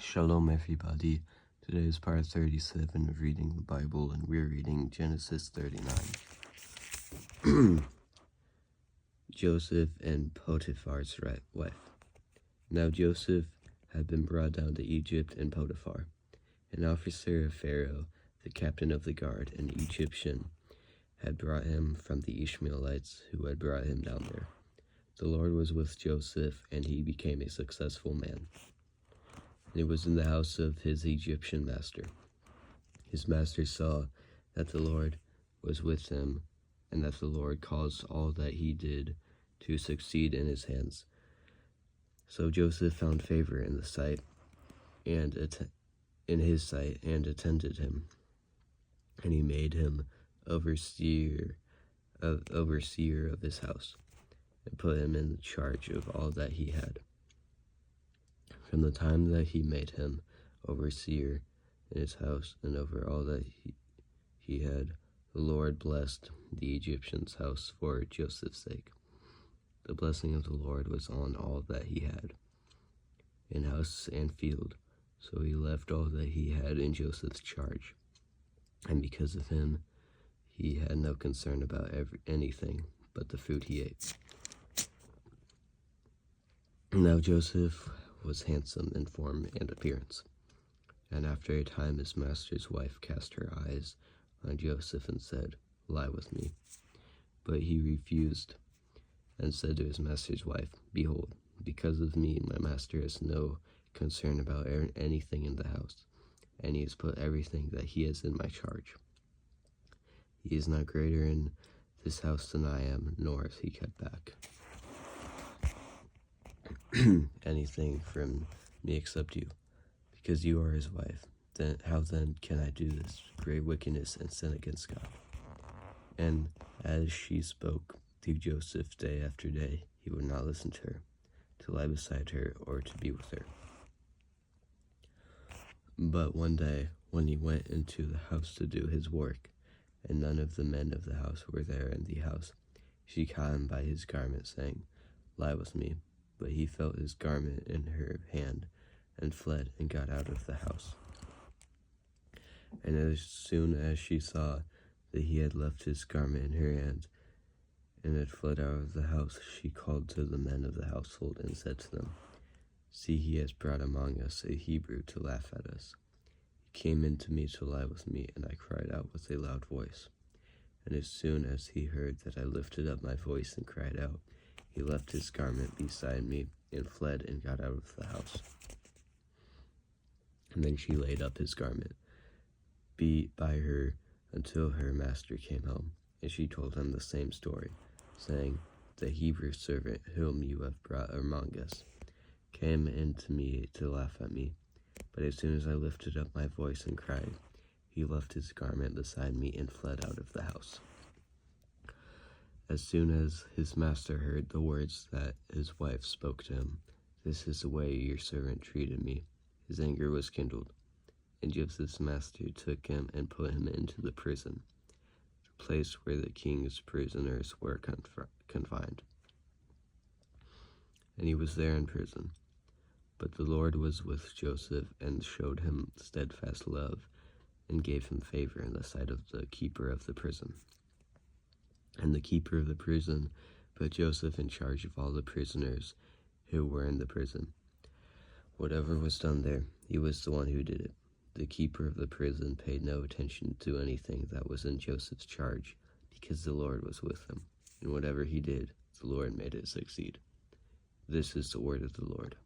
Shalom everybody. Today is part 37 of reading the Bible, and we're reading Genesis 39. Joseph and Potiphar's wife. Now Joseph had been brought down to Egypt, and Potiphar, an officer of Pharaoh, the captain of the guard, an Egyptian, had brought him from the Ishmaelites who had brought him down there. The Lord was with Joseph, and he became a successful man. And it was in the house of his Egyptian master. His master saw that the Lord was with him, and that the Lord caused all that he did to succeed in his hands. So Joseph found favor in his sight, and attended him, and he made him overseer of his house, and put him in charge of all that he had. From the time that he made him overseer in his house and over all that he had, the Lord blessed the Egyptian's house for Joseph's sake. The blessing of the Lord was on all that he had, in house and field, so he left all that he had in Joseph's charge. And because of him, he had no concern about anything but the food he ate. Now Joseph was handsome in form and appearance. And after a time his master's wife cast her eyes on Joseph and said, "Lie with me." But he refused, and said to his master's wife, "Behold, because of me my master has no concern about anything in the house, and he has put everything that he has in my charge. He is not greater in this house than I am, nor has he kept back anything from me except you, because you are his wife. Then how then can I do this great wickedness and sin against God?" And as she spoke to Joseph day after day, he would not listen to her, to lie beside her, or to be with her. But one day, when he went into the house to do his work, and none of the men of the house were there in the house, she caught him by his garment, saying, "Lie with me." But he felt his garment in her hand, and fled, and got out of the house. And as soon as she saw that he had left his garment in her hand, and had fled out of the house, she called to the men of the household, and said to them, "See, he has brought among us a Hebrew to laugh at us. He came in to me to lie with me, and I cried out with a loud voice. And as soon as he heard that I lifted up my voice and cried out, he left his garment beside me, and fled, and got out of the house." And then she laid up his garment by her until her master came home, and she told him the same story, saying, "The Hebrew servant whom you have brought among us came in to me to laugh at me, but as soon as I lifted up my voice and cried, he left his garment beside me and fled out of the house." As soon as his master heard the words that his wife spoke to him, "This is the way your servant treated me," his anger was kindled. And Joseph's master took him and put him into the prison, the place where the king's prisoners were confined. And he was there in prison. But the Lord was with Joseph, and showed him steadfast love, and gave him favor in the sight of the keeper of the prison. And the keeper of the prison put Joseph in charge of all the prisoners who were in the prison. Whatever was done there, he was the one who did it. The keeper of the prison paid no attention to anything that was in Joseph's charge, because the Lord was with him, and whatever he did, the Lord made it succeed. This is the word of the Lord.